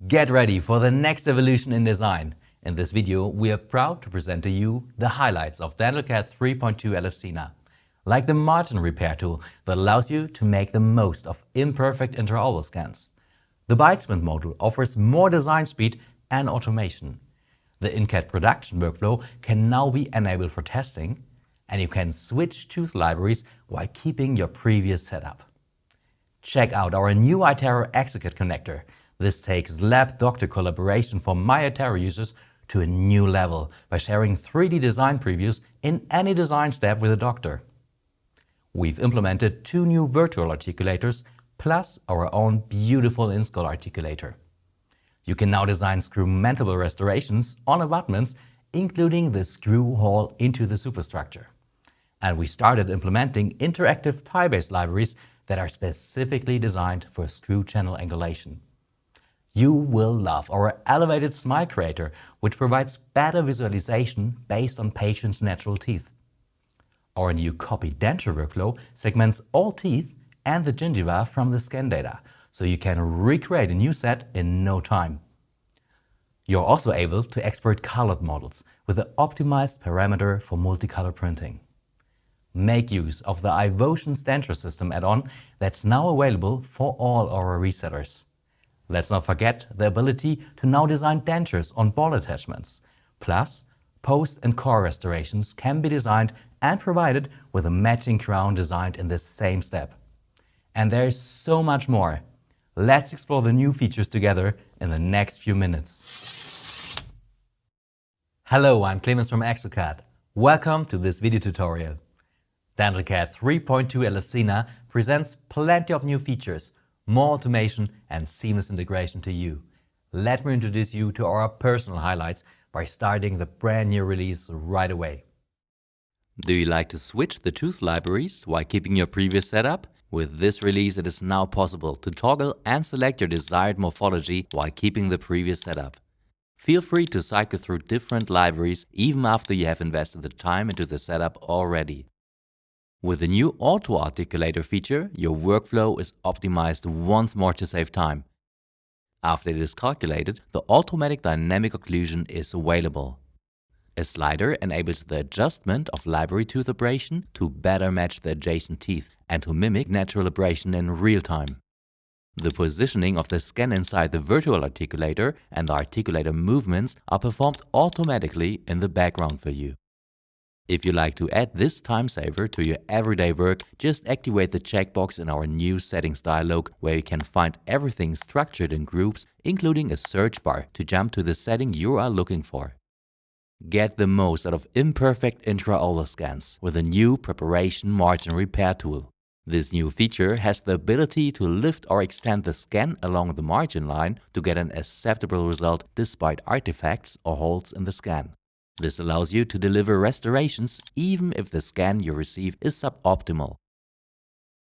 Get ready for the next evolution in design. In this video, we are proud to present to you the highlights of DentalCAD 3.2 Elefsina, like the margin repair tool that allows you to make the most of imperfect intraoral scans. The Bikesman module offers more design speed and automation. The in-CAD production workflow can now be enabled for testing, and you can switch tooth libraries while keeping your previous setup. Check out our new iTero ExoCAD connector. This takes lab-doctor collaboration for my iTero users to a new level by sharing 3D design previews in any design step with a doctor. We've implemented 2 new virtual articulators plus our own beautiful in-skull articulator. You can now design screw-mountable restorations on abutments, including the screw hole into the superstructure. And we started implementing interactive tie-based libraries that are specifically designed for screw channel angulation. You will love our elevated smile creator, which provides better visualization based on patients' natural teeth. Our new copy denture workflow segments all teeth and the gingiva from the scan data, so you can recreate a new set in no time. You're also able to export colored models with the optimized parameter for multicolor printing. Make use of the iVotion's denture system add-on that's now available for all our resellers. Let's not forget the ability to now design dentures on ball attachments. Plus, post and core restorations can be designed and provided with a matching crown designed in the same step. And there is so much more. Let's explore the new features together in the next few minutes. Hello, I'm Clemens from ExoCAD. Welcome to this video tutorial. DentalCAD 3.2 Elefsina presents plenty of new features, more automation and seamless integration to you. Let me introduce you to our personal highlights by starting the brand new release right away. Do you like to switch the tooth libraries while keeping your previous setup? With this release, it is now possible to toggle and select your desired morphology while keeping the previous setup. Feel free to cycle through different libraries even after you have invested the time into the setup already. With the new Auto Articulator feature, your workflow is optimized once more to save time. After it is calculated, the automatic dynamic occlusion is available. A slider enables the adjustment of library tooth abrasion to better match the adjacent teeth and to mimic natural abrasion in real time. The positioning of the scan inside the virtual articulator and the articulator movements are performed automatically in the background for you. If you like to add this time saver to your everyday work, just activate the checkbox in our new settings dialog, where you can find everything structured in groups, including a search bar to jump to the setting you are looking for. Get the most out of imperfect intraoral scans with a new preparation margin repair tool. This new feature has the ability to lift or extend the scan along the margin line to get an acceptable result despite artifacts or holes in the scan. This allows you to deliver restorations even if the scan you receive is suboptimal.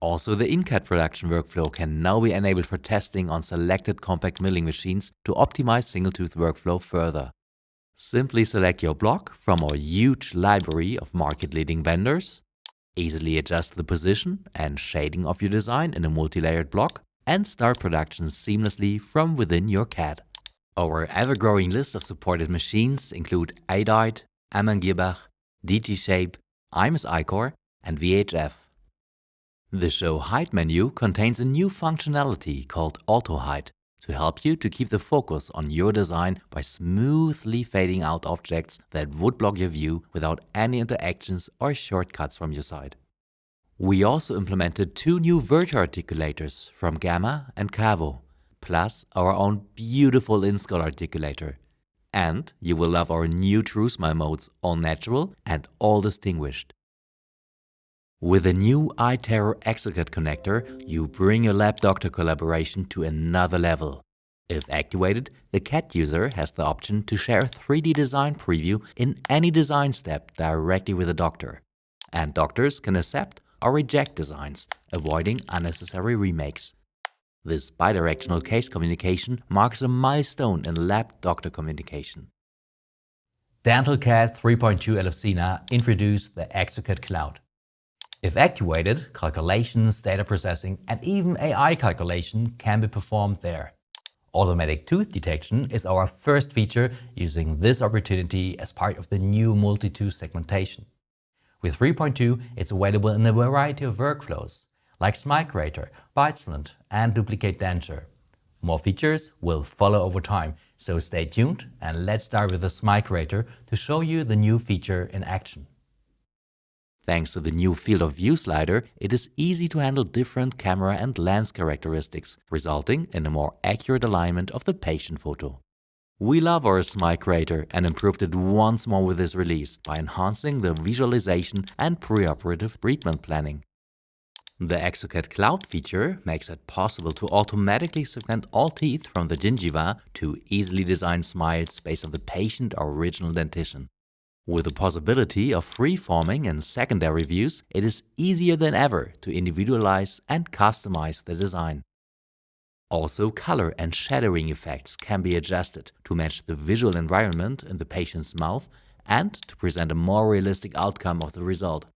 Also, the in-CAD production workflow can now be enabled for testing on selected compact milling machines to optimize single-tooth workflow further. Simply select your block from our huge library of market-leading vendors, easily adjust the position and shading of your design in a multi-layered block, and start production seamlessly from within your CAD. Our ever-growing list of supported machines include Adite, Amann-Girrbach, DG Shape, IMS iCore, and VHF. The Show Height menu contains a new functionality called Auto Height to help you to keep the focus on your design by smoothly fading out objects that would block your view without any interactions or shortcuts from your side. We also implemented 2 new virtual articulators from Gamma and Cavo, plus our own beautiful in-skull articulator. And you will love our new True Smile modes, all natural and all distinguished. With the new iTero ExoCAD connector, you bring your lab-doctor collaboration to another level. If activated, the CAD user has the option to share a 3D design preview in any design step directly with the doctor. And doctors can accept or reject designs, avoiding unnecessary remakes. This bidirectional case communication marks a milestone in lab-doctor communication. DentalCAD 3.2 Elefsina introduced the ExoCAD Cloud. If activated, calculations, data processing, and even AI calculation can be performed there. Automatic tooth detection is our first feature using this opportunity as part of the new multi-tooth segmentation. With 3.2, it's available in a variety of workflows, like smile creator, bite splint, and duplicate denture. More features will follow over time, so stay tuned and let's start with the smile creator to show you the new feature in action. Thanks to the new field of view slider, it is easy to handle different camera and lens characteristics, resulting in a more accurate alignment of the patient photo. We love our smile creator and improved it once more with this release by enhancing the visualization and preoperative treatment planning. The DentalCAD Cloud feature makes it possible to automatically segment all teeth from the gingiva to easily design smiles based on the patient or original dentition. With the possibility of free-forming and secondary views, it is easier than ever to individualize and customize the design. Also, color and shadowing effects can be adjusted to match the visual environment in the patient's mouth and to present a more realistic outcome of the result.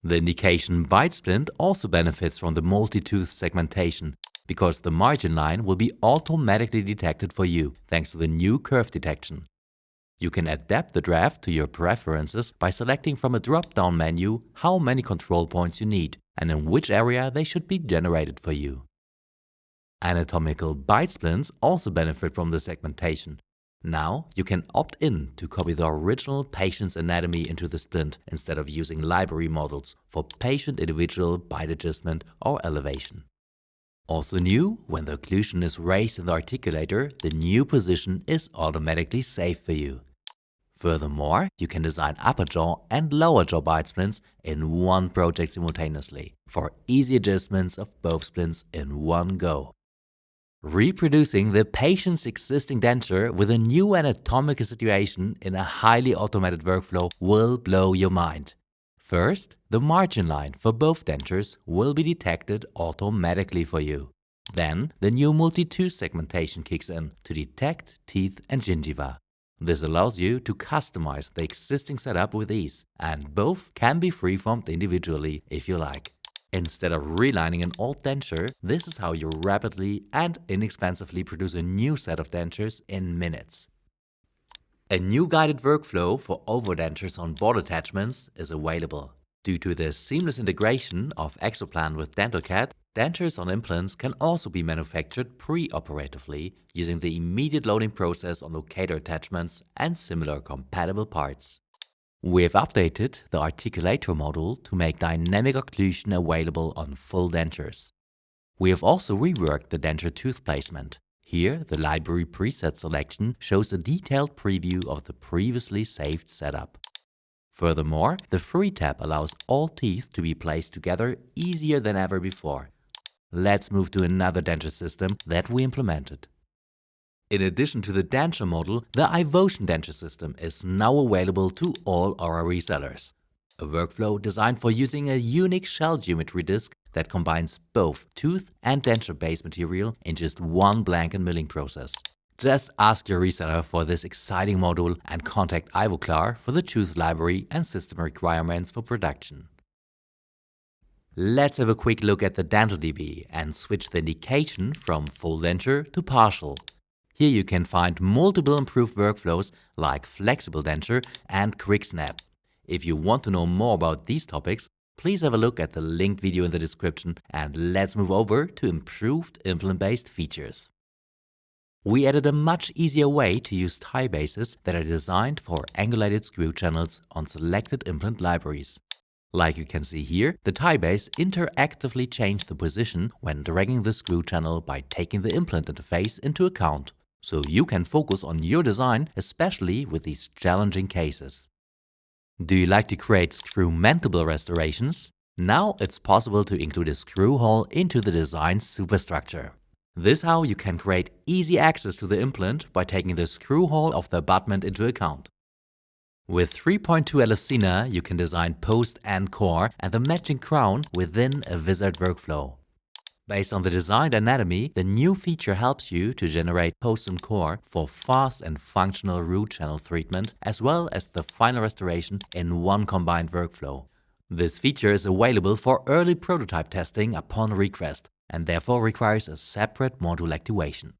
The indication bite splint also benefits from the multi-tooth segmentation, because the margin line will be automatically detected for you thanks to the new curve detection. You can adapt the draft to your preferences by selecting from a drop-down menu how many control points you need and in which area they should be generated for you. Anatomical bite splints also benefit from the segmentation. Now you can opt in to copy the original patient's anatomy into the splint instead of using library models for patient individual bite adjustment or elevation. Also new, when the occlusion is raised in the articulator, the new position is automatically saved for you. Furthermore, you can design upper jaw and lower jaw bite splints in one project simultaneously for easy adjustments of both splints in one go. Reproducing the patient's existing denture with a new anatomical situation in a highly automated workflow will blow your mind. First, the margin line for both dentures will be detected automatically for you. Then, the new multi-tooth segmentation kicks in to detect teeth and gingiva. This allows you to customize the existing setup with ease, and both can be freeformed individually if you like. Instead of relining an old denture, this is how you rapidly and inexpensively produce a new set of dentures in minutes. A new guided workflow for overdentures on board attachments is available. Due to the seamless integration of Exoplan with DentalCAD, dentures on implants can also be manufactured pre-operatively using the immediate loading process on locator attachments and similar compatible parts. We have updated the articulator module to make dynamic occlusion available on full dentures. We have also reworked the denture tooth placement. Here, the library preset selection shows a detailed preview of the previously saved setup. Furthermore, the Free tab allows all teeth to be placed together easier than ever before. Let's move to another denture system that we implemented. In addition to the denture model, the iVotion denture system is now available to all our resellers. A workflow designed for using a unique shell geometry disk that combines both tooth and denture base material in just one blanket milling process. Just ask your reseller for this exciting module and contact Ivoclar for the tooth library and system requirements for production. Let's have a quick look at the DentalDB and switch the indication from full denture to partial. Here you can find multiple improved workflows like flexible denture and quick snap. If you want to know more about these topics, please have a look at the linked video in the description, and let's move over to improved implant-based features. We added a much easier way to use tie bases that are designed for angulated screw channels on selected implant libraries. Like you can see here, the tie base interactively changed the position when dragging the screw channel by taking the implant interface into account. So you can focus on your design, especially with these challenging cases. Do you like to create screw-mountable restorations? Now it's possible to include a screw hole into the design's superstructure. This is how you can create easy access to the implant by taking the screw hole of the abutment into account. With 3.2 Elefsina, you can design post and core and the matching crown within a wizard workflow. Based on the designed anatomy, the new feature helps you to generate post and core for fast and functional root channel treatment, as well as the final restoration in one combined workflow. This feature is available for early prototype testing upon request, and therefore requires a separate module activation.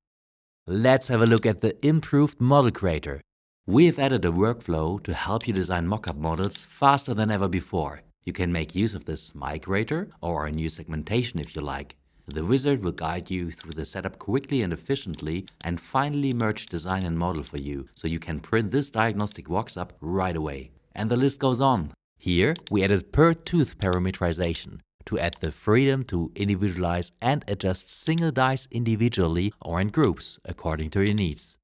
Let's have a look at the improved model creator. We have added a workflow to help you design mockup models faster than ever before. You can make use of this My Creator or a new segmentation if you like. The wizard will guide you through the setup quickly and efficiently and finally merge design and model for you, so you can print this diagnostic box-up right away. And the list goes on. Here we added per tooth parameterization to add the freedom to individualize and adjust single dies individually or in groups according to your needs.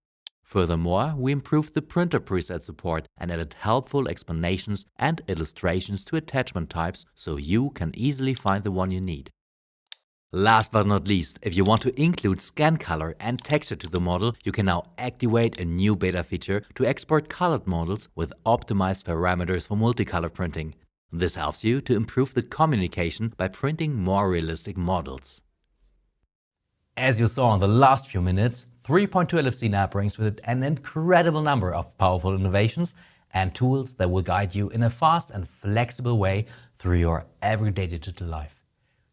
Furthermore, we improved the printer preset support and added helpful explanations and illustrations to attachment types so you can easily find the one you need. Last but not least, if you want to include scan color and texture to the model, you can now activate a new beta feature to export colored models with optimized parameters for multicolor printing. This helps you to improve the communication by printing more realistic models. As you saw in the last few minutes, 3.2 Elefsina brings with it an incredible number of powerful innovations and tools that will guide you in a fast and flexible way through your everyday digital life.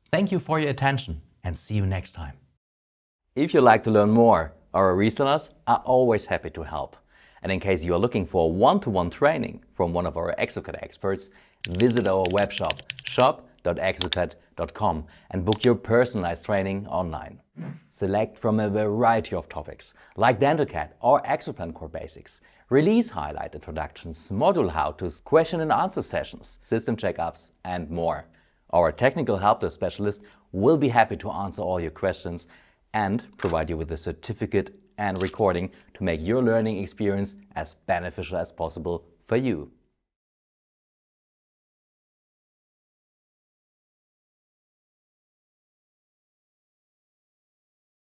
Thank you for your attention and see you next time. If you'd like to learn more, our resellers are always happy to help. And in case you are looking for one-to-one training from one of our DentalCAD experts, visit our webshop shop.exocad.com and book your personalized training online. Select from a variety of topics like DentalCAD or Exoplan Core Basics, release highlight introductions, module how-tos, question and answer sessions, system checkups and more. Our technical help desk specialist will be happy to answer all your questions and provide you with a certificate and recording to make your learning experience as beneficial as possible for you.